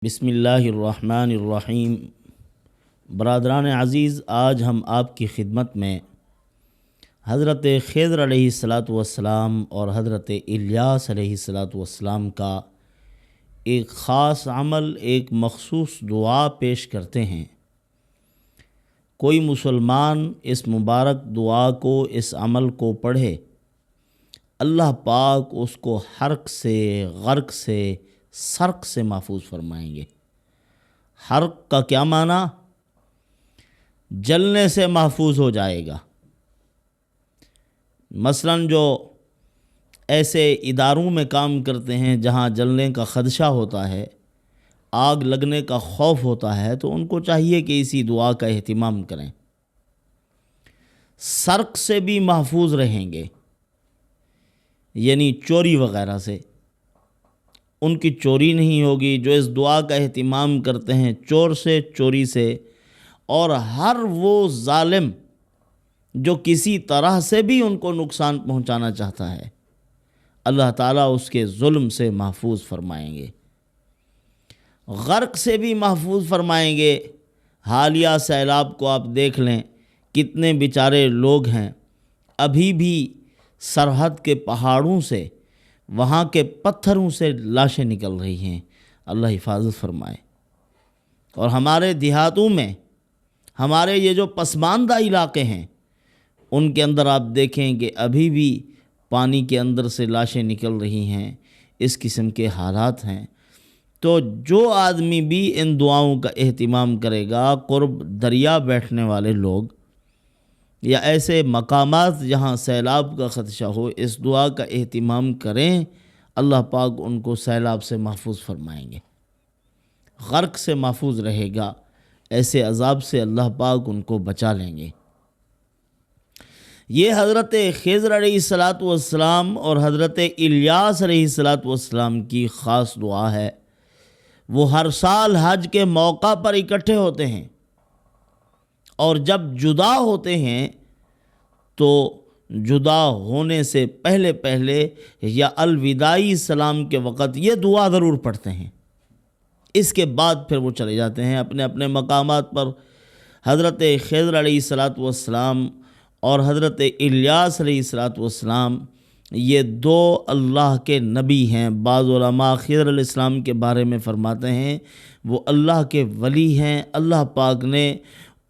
بسم اللہ الرحمن الرحیم۔ برادران عزیز، آج ہم آپ کی خدمت میں حضرت خضر علیہ الصلاۃ والسلام اور حضرت الیاس علیہ الصلاۃ والسلام کا ایک خاص عمل، ایک مخصوص دعا پیش کرتے ہیں۔ کوئی مسلمان اس مبارک دعا کو، اس عمل کو پڑھے، اللہ پاک اس کو حرق سے، غرق سے، سرق سے محفوظ فرمائیں گے۔ حرق کا کیا معنی؟ جلنے سے محفوظ ہو جائے گا۔ مثلاً جو ایسے اداروں میں کام کرتے ہیں جہاں جلنے کا خدشہ ہوتا ہے، آگ لگنے کا خوف ہوتا ہے، تو ان کو چاہیے کہ اسی دعا کا اہتمام کریں۔ سرق سے بھی محفوظ رہیں گے، یعنی چوری وغیرہ سے ان کی چوری نہیں ہوگی۔ جو اس دعا کا اہتمام کرتے ہیں چور سے، چوری سے، اور ہر وہ ظالم جو کسی طرح سے بھی ان کو نقصان پہنچانا چاہتا ہے، اللہ تعالیٰ اس کے ظلم سے محفوظ فرمائیں گے۔ غرق سے بھی محفوظ فرمائیں گے۔ حالیہ سیلاب کو آپ دیکھ لیں، کتنے بیچارے لوگ ہیں ابھی بھی سرحد کے پہاڑوں سے، وہاں کے پتھروں سے لاشیں نکل رہی ہیں۔ اللہ حفاظت فرمائے۔ اور ہمارے دیہاتوں میں، ہمارے یہ جو پسماندہ علاقے ہیں، ان کے اندر آپ دیکھیں کہ ابھی بھی پانی کے اندر سے لاشیں نکل رہی ہیں۔ اس قسم کے حالات ہیں۔ تو جو آدمی بھی ان دعاؤں کا اہتمام کرے گا، قرب دریا بیٹھنے والے لوگ یا ایسے مقامات جہاں سیلاب کا خدشہ ہو، اس دعا کا اہتمام کریں، اللہ پاک ان کو سیلاب سے محفوظ فرمائیں گے، غرق سے محفوظ رہے گا، ایسے عذاب سے اللہ پاک ان کو بچا لیں گے۔ یہ حضرت خضر علیہ الصلاۃ والسلام اور حضرت الیاس علیہ الصلاۃ والسلام کی خاص دعا ہے۔ وہ ہر سال حج کے موقع پر اکٹھے ہوتے ہیں، اور جب جدا ہوتے ہیں تو جدا ہونے سے پہلے یا الوداعی سلام کے وقت یہ دعا ضرور پڑھتے ہیں۔ اس کے بعد پھر وہ چلے جاتے ہیں اپنے اپنے مقامات پر۔ حضرت خضر علیہ الصلاۃ والسلام اور حضرت الیاس علیہ الصلاۃ والسلام یہ دو اللہ کے نبی ہیں۔ بعض علماء خضر علیہ السلام کے بارے میں فرماتے ہیں وہ اللہ کے ولی ہیں۔ اللہ پاک نے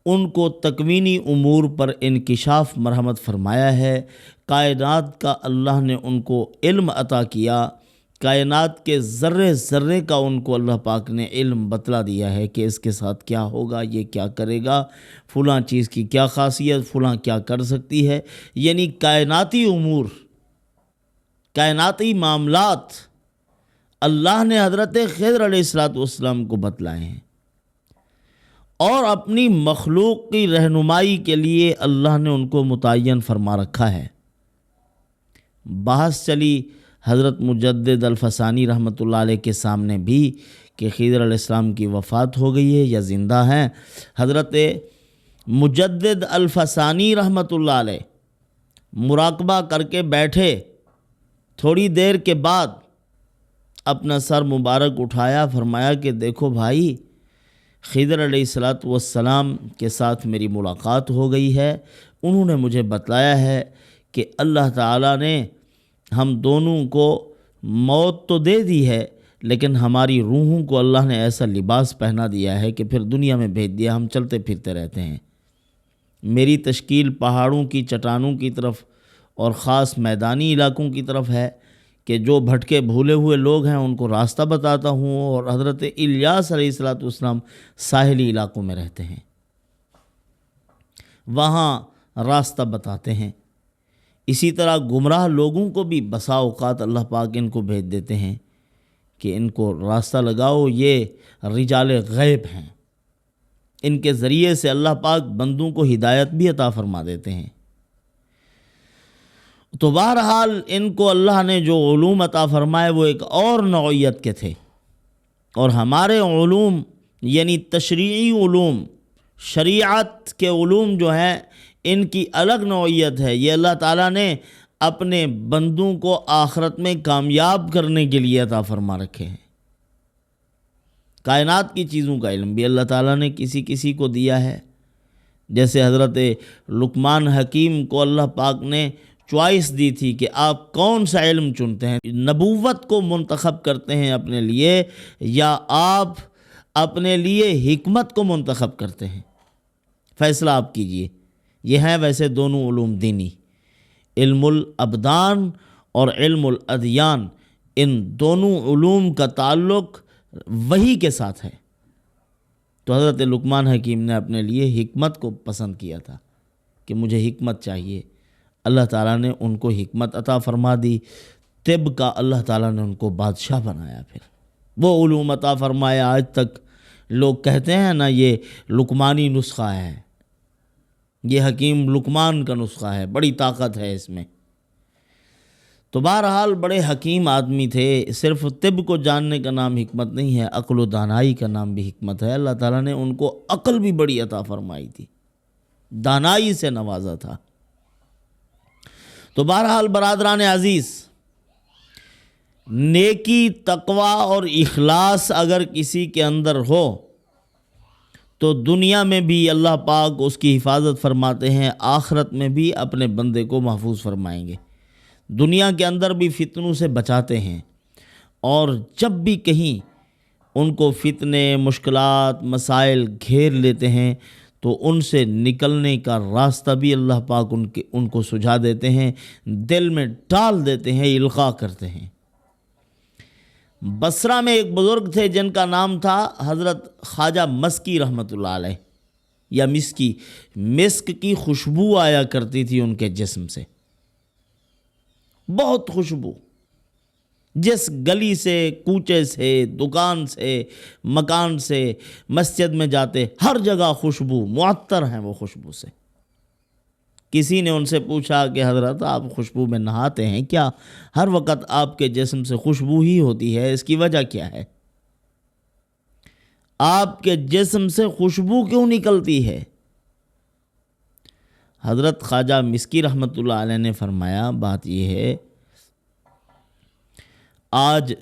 ان کو تکوینی امور پر انکشاف مرحمت فرمایا ہے۔ کائنات کا اللہ نے ان کو علم عطا کیا، کائنات کے ذرے ذرے کا ان کو اللہ پاک نے علم بتلا دیا ہے کہ اس کے ساتھ کیا ہوگا، یہ کیا کرے گا، فلاں چیز کی کیا خاصیت، فلاں کیا کر سکتی ہے۔ یعنی کائناتی امور، کائناتی معاملات اللہ نے حضرت خضر علیہ الصلاۃ والسلام کو بتلائے ہیں، اور اپنی مخلوق کی رہنمائی کے لیے اللہ نے ان کو متعین فرما رکھا ہے۔ بحث چلی حضرت مجدد الفسانی رحمۃ اللہ علیہ کے سامنے بھی کہ خضر علیہ السلام کی وفات ہو گئی ہے یا زندہ ہیں۔ حضرت مجدد الفسانی رحمۃ اللہ علیہ مراقبہ کر کے بیٹھے، تھوڑی دیر کے بعد اپنا سر مبارک اٹھایا، فرمایا کہ دیکھو بھائی، خضر علیہ الصلاۃ والسلام کے ساتھ میری ملاقات ہو گئی ہے۔ انہوں نے مجھے بتلایا ہے کہ اللہ تعالیٰ نے ہم دونوں کو موت تو دے دی ہے، لیکن ہماری روحوں کو اللہ نے ایسا لباس پہنا دیا ہے کہ پھر دنیا میں بھیج دیا، ہم چلتے پھرتے رہتے ہیں۔ میری تشکیل پہاڑوں کی چٹانوں کی طرف اور خاص میدانی علاقوں کی طرف ہے کہ جو بھٹکے بھولے ہوئے لوگ ہیں ان کو راستہ بتاتا ہوں، اور حضرت الیاس علیہ الصلاۃ والسلام ساحلی علاقوں میں رہتے ہیں، وہاں راستہ بتاتے ہیں۔ اسی طرح گمراہ لوگوں کو بھی بسا اوقات اللہ پاک ان کو بھیج دیتے ہیں کہ ان کو راستہ لگاؤ، یہ رجال غیب ہیں، ان کے ذریعے سے اللہ پاک بندوں کو ہدایت بھی عطا فرما دیتے ہیں۔ تو بہرحال ان کو اللہ نے جو علوم عطا فرمائے وہ ایک اور نوعیت کے تھے، اور ہمارے علوم یعنی تشریعی علوم، شریعت کے علوم جو ہیں، ان کی الگ نوعیت ہے۔ یہ اللہ تعالیٰ نے اپنے بندوں کو آخرت میں کامیاب کرنے کے لیے عطا فرما رکھے ہیں۔ کائنات کی چیزوں کا علم بھی اللہ تعالیٰ نے کسی کسی کو دیا ہے. جیسے حضرت لقمان حکیم کو اللہ پاک نے چوائس دی تھی کہ آپ کون سا علم چنتے ہیں، نبوت کو منتخب کرتے ہیں اپنے لیے یا آپ اپنے لیے حکمت کو منتخب کرتے ہیں، فیصلہ آپ کیجئے. یہ ہیں ویسے دونوں علوم دینی، علم الابدان اور علم الادیان، ان دونوں علوم کا تعلق وحی کے ساتھ ہے. تو حضرت لقمان حکیم نے اپنے لیے حکمت کو پسند کیا تھا کہ مجھے حکمت چاہیے. اللہ تعالیٰ نے ان کو حکمت عطا فرما دی. طب کا اللہ تعالیٰ نے ان کو بادشاہ بنایا، پھر وہ علوم عطا فرمایا. آج تک لوگ کہتے ہیں نا یہ لقمانی نسخہ ہے، یہ حکیم لقمان کا نسخہ ہے، بڑی طاقت ہے اس میں. تو بہرحال بڑے حکیم آدمی تھے. صرف طب کو جاننے کا نام حکمت نہیں ہے، عقل و دانائی کا نام بھی حکمت ہے. اللہ تعالیٰ نے ان کو عقل بھی بڑی عطا فرمائی تھی، دانائی سے نوازا تھا. تو بہرحال برادران عزیز، نیکی، تقوی اور اخلاص اگر کسی کے اندر ہو تو دنیا میں بھی اللہ پاک اس کی حفاظت فرماتے ہیں، آخرت میں بھی اپنے بندے کو محفوظ فرمائیں گے. دنیا کے اندر بھی فتنوں سے بچاتے ہیں، اور جب بھی کہیں ان کو فتنے، مشکلات، مسائل گھیر لیتے ہیں تو ان سے نکلنے کا راستہ بھی اللہ پاک ان کو سجھا دیتے ہیں، دل میں ڈال دیتے ہیں، القاء کرتے ہیں. بصرہ میں ایک بزرگ تھے جن کا نام تھا حضرت خواجہ مسکی رحمۃ اللہ علیہ، یا مسکی. مسک کی خوشبو آیا کرتی تھی ان کے جسم سے، بہت خوشبو. جس گلی سے، کوچے سے، دکان سے، مکان سے، مسجد میں جاتے، ہر جگہ خوشبو، معطر ہیں وہ خوشبو سے. کسی نے ان سے پوچھا کہ حضرت آپ خوشبو میں نہاتے ہیں کیا؟ ہر وقت آپ کے جسم سے خوشبو ہی ہوتی ہے، اس کی وجہ کیا ہے؟ آپ کے جسم سے خوشبو کیوں نکلتی ہے؟ حضرت خواجہ مسکی رحمۃ اللہ علیہ نے فرمایا بات یہ ہے، آج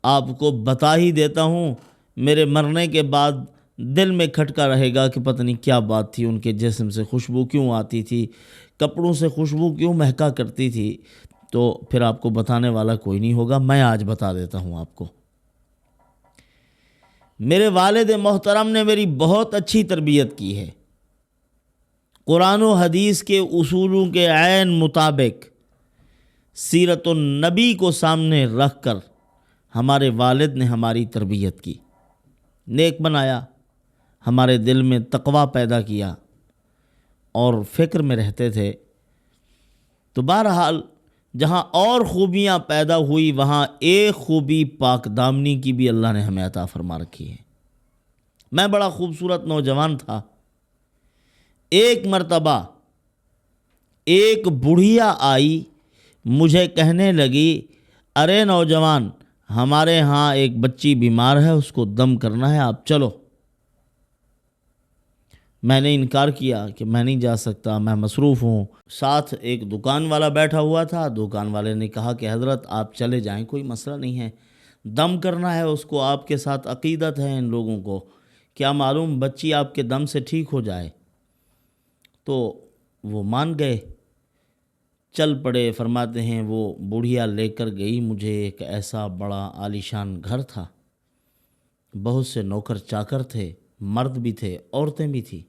آپ کو بتا ہی دیتا ہوں، میرے مرنے کے بعد دل میں کھٹکا رہے گا کہ پتہ نہیں کیا بات تھی، ان کے جسم سے خوشبو کیوں آتی تھی، کپڑوں سے خوشبو کیوں مہکا کرتی تھی. تو پھر آپ کو بتانے والا کوئی نہیں ہوگا، میں آج بتا دیتا ہوں آپ کو. میرے والد محترم نے میری بہت اچھی تربیت کی ہے، قرآن و حدیث کے اصولوں کے عین مطابق سیرت النبی کو سامنے رکھ کر ہمارے والد نے ہماری تربیت کی، نیک بنایا، ہمارے دل میں تقوی پیدا کیا اور فکر میں رہتے تھے. تو بہرحال جہاں اور خوبیاں پیدا ہوئی وہاں ایک خوبی پاک دامنی کی بھی اللہ نے ہمیں عطا فرما رکھی ہے. میں بڑا خوبصورت نوجوان تھا، ایک مرتبہ ایک بڑھیا آئی، مجھے کہنے لگی، ارے نوجوان، ہمارے ہاں ایک بچی بیمار ہے، اس کو دم کرنا ہے، آپ چلو. میں نے انکار کیا کہ میں نہیں جا سکتا، میں مصروف ہوں. ساتھ ایک دکان والا بیٹھا ہوا تھا، دکان والے نے کہا کہ حضرت آپ چلے جائیں، کوئی مسئلہ نہیں ہے، دم کرنا ہے اس کو، آپ کے ساتھ عقیدت ہے ان لوگوں کو، کیا معلوم بچی آپ کے دم سے ٹھیک ہو جائے. تو وہ مان گئے، چل پڑے. فرماتے ہیں وہ بڑھیا لے کر گئی مجھے ایک ایسا بڑا عالیشان گھر تھا، بہت سے نوکر چاکر تھے، مرد بھی تھے، عورتیں بھی تھیں.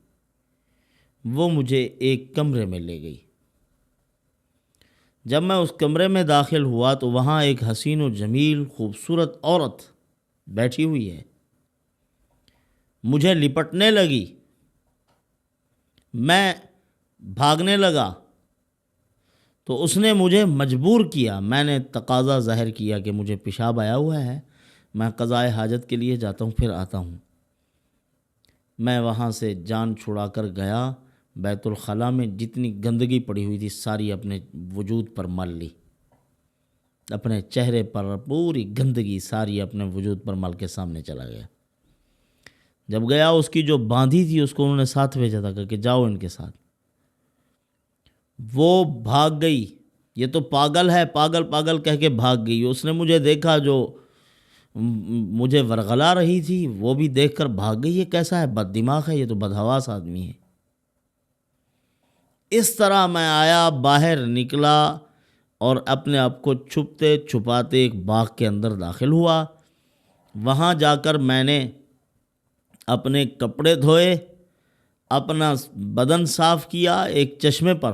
وہ مجھے ایک کمرے میں لے گئی. جب میں اس کمرے میں داخل ہوا تو وہاں ایک حسین و جمیل خوبصورت عورت بیٹھی ہوئی ہے، مجھے لپٹنے لگی. میں بھاگنے لگا تو اس نے مجھے مجبور کیا. میں نے تقاضا ظاہر کیا کہ مجھے پیشاب آیا ہوا ہے، میں قضائے حاجت کے لیے جاتا ہوں، پھر آتا ہوں. میں وہاں سے جان چھڑا کر گیا، بیت الخلاء میں جتنی گندگی پڑی ہوئی تھی ساری اپنے وجود پر مل لی، اپنے چہرے پر پوری گندگی ساری اپنے وجود پر مل کے سامنے چلا گیا. جب گیا اس کی جو باندھی تھی اس کو انہوں نے ساتھ بھیجا تھا کہ جاؤ ان کے ساتھ. وہ بھاگ گئی، یہ تو پاگل ہے، پاگل پاگل کہہ کے بھاگ گئی. اس نے مجھے دیکھا جو مجھے ورغلا رہی تھی وہ بھی دیکھ کر بھاگ گئی، یہ کیسا ہے، بد دماغ ہے، یہ تو بدحواس آدمی ہے۔ اس طرح میں آیا، باہر نکلا اور اپنے آپ کو چھپتے چھپاتے ایک باغ کے اندر داخل ہوا۔ وہاں جا کر میں نے اپنے کپڑے دھوئے، اپنا بدن صاف کیا، ایک چشمے پر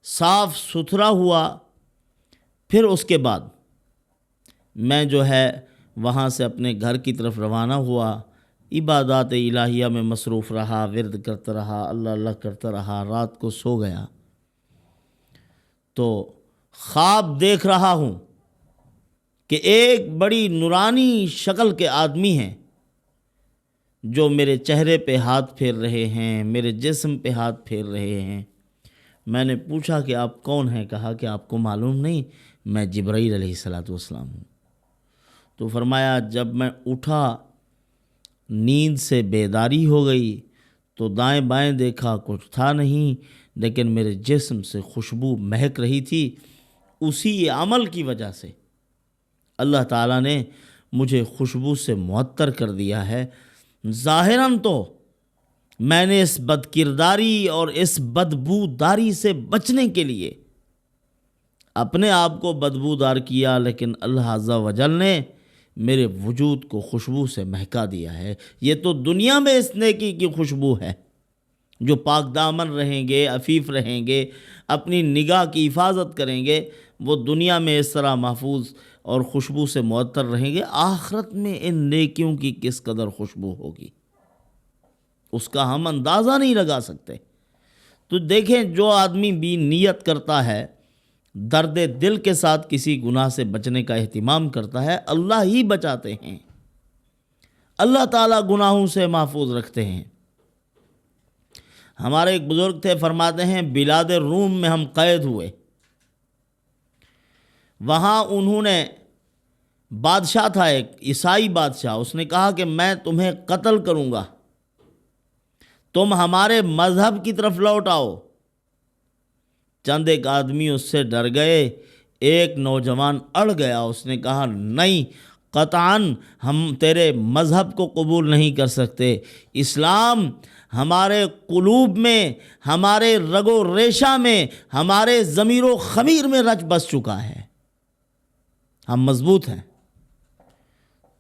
صاف ستھرا ہوا۔ پھر اس کے بعد میں جو ہے وہاں سے اپنے گھر کی طرف روانہ ہوا، عبادات الہیہ میں مصروف رہا، ورد کرتا رہا، اللہ اللہ کرتا رہا، رات کو سو گیا تو خواب دیکھ رہا ہوں کہ ایک بڑی نورانی شکل کے آدمی ہیں جو میرے چہرے پہ ہاتھ پھیر رہے ہیں، میرے جسم پہ ہاتھ پھیر رہے ہیں۔ میں نے پوچھا کہ آپ کون ہیں؟ کہا کہ آپ کو معلوم نہیں، میں جبرائیل علیہ السلام ہوں۔ تو فرمایا جب میں اٹھا، نیند سے بیداری ہو گئی تو دائیں بائیں دیکھا، کچھ تھا نہیں، لیکن میرے جسم سے خوشبو مہک رہی تھی۔ اسی عمل کی وجہ سے اللہ تعالیٰ نے مجھے خوشبو سے معطر کر دیا ہے۔ ظاہراً تو میں نے اس بد کرداری اور اس بدبوداری سے بچنے کے لیے اپنے آپ کو بدبودار کیا، لیکن اللہ عز و جل نے میرے وجود کو خوشبو سے مہکا دیا ہے۔ یہ تو دنیا میں اس نیکی کی خوشبو ہے۔ جو پاک دامن رہیں گے، عفیف رہیں گے، اپنی نگاہ کی حفاظت کریں گے، وہ دنیا میں اس طرح محفوظ اور خوشبو سے معطر رہیں گے۔ آخرت میں ان نیکیوں کی کس قدر خوشبو ہوگی، اس کا ہم اندازہ نہیں لگا سکتے۔ تو دیکھیں، جو آدمی بھی نیت کرتا ہے، درد دل کے ساتھ کسی گناہ سے بچنے کا اہتمام کرتا ہے، اللہ ہی بچاتے ہیں، اللہ تعالیٰ گناہوں سے محفوظ رکھتے ہیں۔ ہمارے ایک بزرگ تھے، فرماتے ہیں بلاد روم میں ہم قید ہوئے، وہاں انہوں نے بادشاہ تھا، ایک عیسائی بادشاہ، اس نے کہا کہ میں تمہیں قتل کروں گا، تم ہمارے مذہب کی طرف لوٹ آؤ۔ چند ایک آدمی اس سے ڈر گئے، ایک نوجوان اڑ گیا، اس نے کہا نہیں، قطعاً ہم تیرے مذہب کو قبول نہیں کر سکتے، اسلام ہمارے قلوب میں، ہمارے رگ و ریشہ میں، ہمارے ضمیر و خمیر میں رچ بس چکا ہے، ہم مضبوط ہیں۔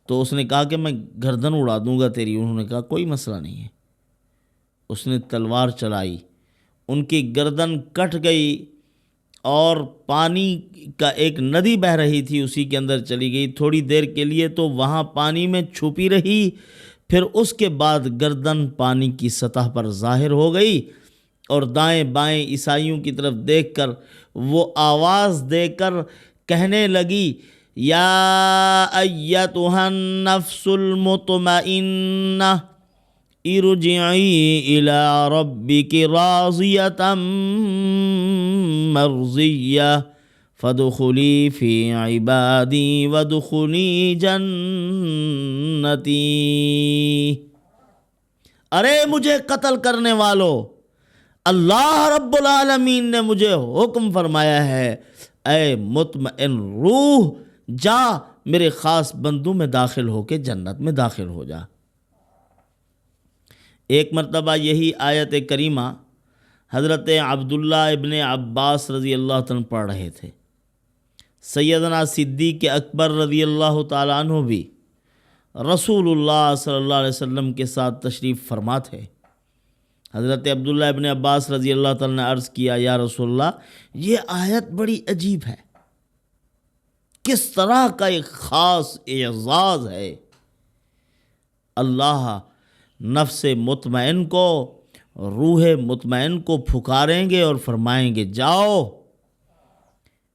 تو اس نے کہا کہ میں گردن اڑا دوں گا تیری۔ انہوں نے کہا کوئی مسئلہ نہیں ہے۔ اس نے تلوار چلائی، ان کی گردن کٹ گئی اور پانی کا ایک ندی بہہ رہی تھی، اسی کے اندر چلی گئی۔ تھوڑی دیر کے لیے تو وہاں پانی میں چھپی رہی، پھر اس کے بعد گردن پانی کی سطح پر ظاہر ہو گئی اور دائیں بائیں عیسائیوں کی طرف دیکھ کر وہ آواز دے کر کہنے لگی یا ایتھا النفس المطمئنہ ارجعی الی ربک راضیۃ مرضیہ فادخلی فی عبادی وادخلی جنتی۔ ارے مجھے قتل کرنے والو، اللہ رب العالمین نے مجھے حکم فرمایا ہے، اے مطمئن روح، جا میرے خاص بندوں میں داخل ہو کے جنت میں داخل ہو جا۔ ایک مرتبہ یہی آیت کریمہ حضرت عبداللہ ابن عباس رضی اللہ عنہ پڑھ رہے تھے۔ سیدنا صدیق اکبر رضی اللہ تعالیٰ عنہ بھی رسول اللہ صلی اللہ علیہ وسلم کے ساتھ تشریف فرما تھے۔ حضرت عبداللہ ابن عباس رضی اللہ تعالیٰ نے عرض کیا یا رسول اللہ، یہ آیت بڑی عجیب ہے، کس طرح کا ایک خاص اعزاز ہے۔ اللہ نفس مطمئن کو، روح مطمئن کو پھکاریں گے اور فرمائیں گے جاؤ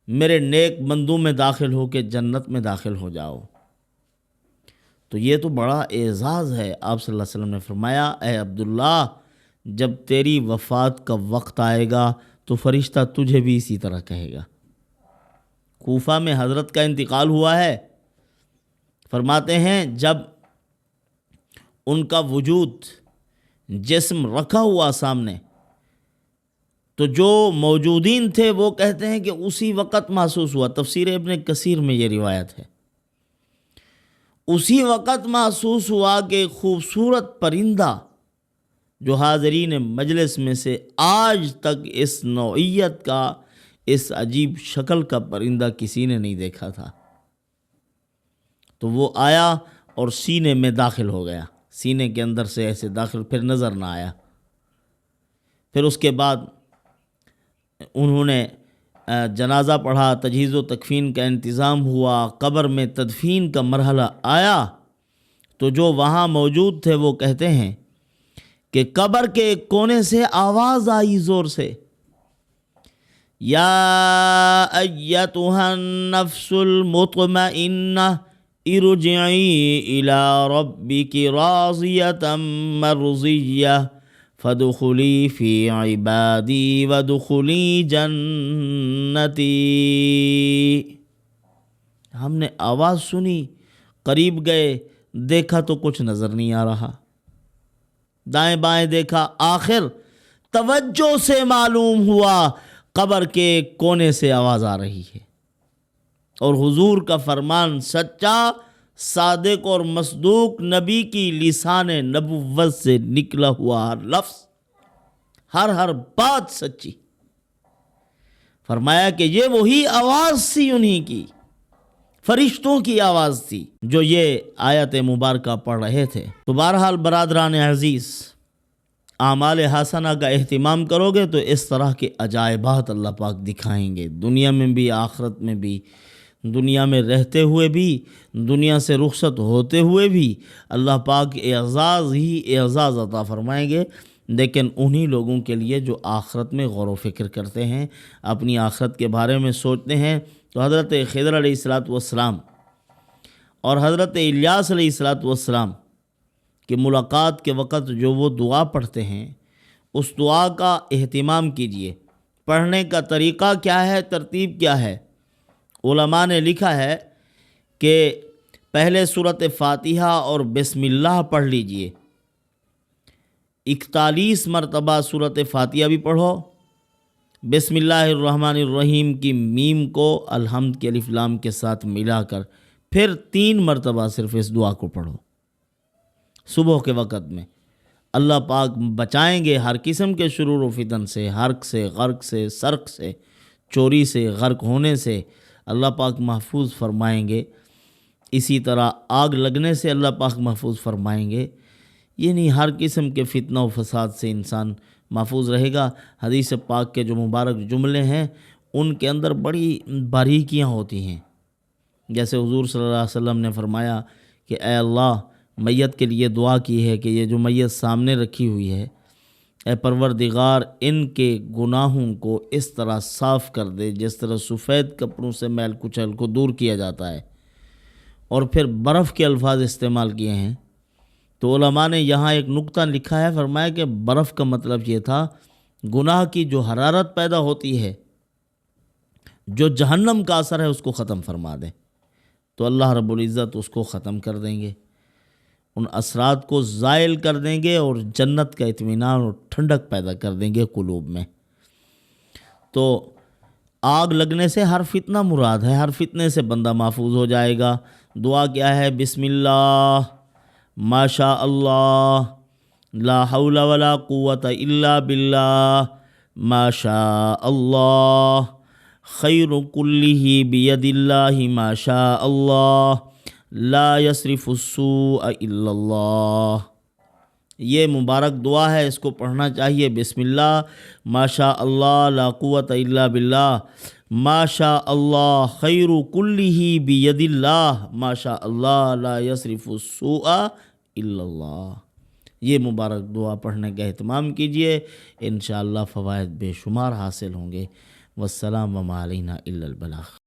میرے نیک بندوں میں داخل ہو کے جنت میں داخل ہو جاؤ۔ تو یہ تو بڑا اعزاز ہے۔ آپ صلی اللہ علیہ وسلم نے فرمایا اے عبداللہ، جب تیری وفات کا وقت آئے گا تو فرشتہ تجھے بھی اسی طرح کہے گا۔ کوفہ میں حضرت کا انتقال ہوا ہے، فرماتے ہیں جب ان کا وجود جسم رکھا ہوا سامنے تو جو موجودین تھے وہ کہتے ہیں کہ اسی وقت محسوس ہوا۔ تفسیر ابن کثیر میں یہ روایت ہے اسی وقت محسوس ہوا کہ خوبصورت پرندہ جو حاضرین مجلس میں سے آج تک اس نوعیت کا، اس عجیب شکل کا پرندہ کسی نے نہیں دیکھا تھا، تو وہ آیا اور سینے میں داخل ہو گیا، سینے کے اندر سے ایسے داخل، پھر نظر نہ آیا۔ پھر اس کے بعد انہوں نے جنازہ پڑھا، تجہیز و تکفین کا انتظام ہوا، قبر میں تدفین کا مرحلہ آیا، تو جو وہاں موجود تھے وہ کہتے ہیں کہ قبر کے ایک کونے سے آواز آئی زور سے، یا ایتھا النفس المطمئنہ ارجعی الی ربک راضیۃ مرضیہ فادخلی فی عبادی وادخلی جنتی۔ ہم نے آواز سنی، قریب گئے، دیکھا تو کچھ نظر نہیں آ رہا، دائیں بائیں دیکھا، آخر توجہ سے معلوم ہوا قبر کے کونے سے آواز آ رہی ہے، اور حضور کا فرمان سچا، صادق اور مصدوق نبی کی لسان نبوت سے نکلا ہوا ہر لفظ، ہر بات سچی۔ فرمایا کہ یہ وہی آواز تھی انہی کی، فرشتوں کی آواز تھی جو یہ آیت مبارکہ پڑھ رہے تھے۔ تو بہرحال برادران عزیز، اعمال حسنہ کا اہتمام کرو گے تو اس طرح کے عجائبات اللہ پاک دکھائیں گے، دنیا میں بھی آخرت میں بھی، دنیا میں رہتے ہوئے بھی، دنیا سے رخصت ہوتے ہوئے بھی اللہ پاک اعزاز ہی اعزاز عطا فرمائیں گے۔ لیکن انہی لوگوں کے لیے جو آخرت میں غور و فکر کرتے ہیں، اپنی آخرت کے بارے میں سوچتے ہیں۔ تو حضرت خضر علیہ السلام اور حضرت الیاس علیہ السلام کی ملاقات کے وقت جو وہ دعا پڑھتے ہیں، اس دعا کا اہتمام کیجئے۔ پڑھنے کا طریقہ کیا ہے، ترتیب کیا ہے؟ علماء نے لکھا ہے کہ پہلے سورۃ فاتحہ اور بسم اللہ پڑھ لیجئے، 41 مرتبہ سورۃ فاتحہ بھی پڑھو، بسم اللہ الرحمن الرحیم کی میم کو الحمد کے الف لام کے ساتھ ملا کر پھر 3 مرتبہ صرف اس دعا کو پڑھو صبح کے وقت میں۔ اللہ پاک بچائیں گے ہر قسم کے شرور و فتن سے، حرق سے، غرق سے، سرق سے، چوری سے، غرق ہونے سے اللہ پاک محفوظ فرمائیں گے۔ اسی طرح آگ لگنے سے اللہ پاک محفوظ فرمائیں گے، یعنی ہر قسم کے فتنہ و فساد سے انسان محفوظ رہے گا۔ حدیث پاک کے جو مبارک جملے ہیں ان کے اندر بڑی باریکیاں ہوتی ہیں، جیسے حضور صلی اللہ علیہ وسلم نے فرمایا کہ اے اللہ، میت کے لیے دعا کی ہے کہ یہ جو میت سامنے رکھی ہوئی ہے، اے پروردگار ان کے گناہوں کو اس طرح صاف کر دے جس طرح سفید کپڑوں سے میل کچل کو دور کیا جاتا ہے۔ اور پھر برف کے الفاظ استعمال کیے ہیں۔ تو علماء نے یہاں ایک نقطہ لکھا ہے، فرمایا کہ برف کا مطلب یہ تھا گناہ کی جو حرارت پیدا ہوتی ہے، جو جہنم کا اثر ہے، اس کو ختم فرما دے، تو اللہ رب العزت اس کو ختم کر دیں گے، ان اثرات کو زائل کر دیں گے، اور جنت کا اطمینان اور ٹھنڈک پیدا کر دیں گے قلوب میں۔ تو آگ لگنے سے ہر فتنہ مراد ہے، ہر فتنے سے بندہ محفوظ ہو جائے گا۔ دعا کیا ہے؟ بسم اللہ، ما شاء اللہ، لا حول ولا قوت الا باللہ، ما شاء اللہ، خیر کلہ بید اللہ، ما شاء اللہ، لا یصرف السوء الا اللہ۔ یہ مبارک دعا ہے، اس کو پڑھنا چاہیے۔ بسم اللہ، ما شاء اللہ، لا قوت الا باللہ، ما شاء اللہ، خیر کلہ بید اللہ، ما شاء اللہ، لا یصرف السوء الا اللہ۔ یہ مبارک دعا پڑھنے کا اہتمام کیجئے، انشاءاللہ فوائد بے شمار حاصل ہوں گے۔ والسلام وما علینا الا البلاغ۔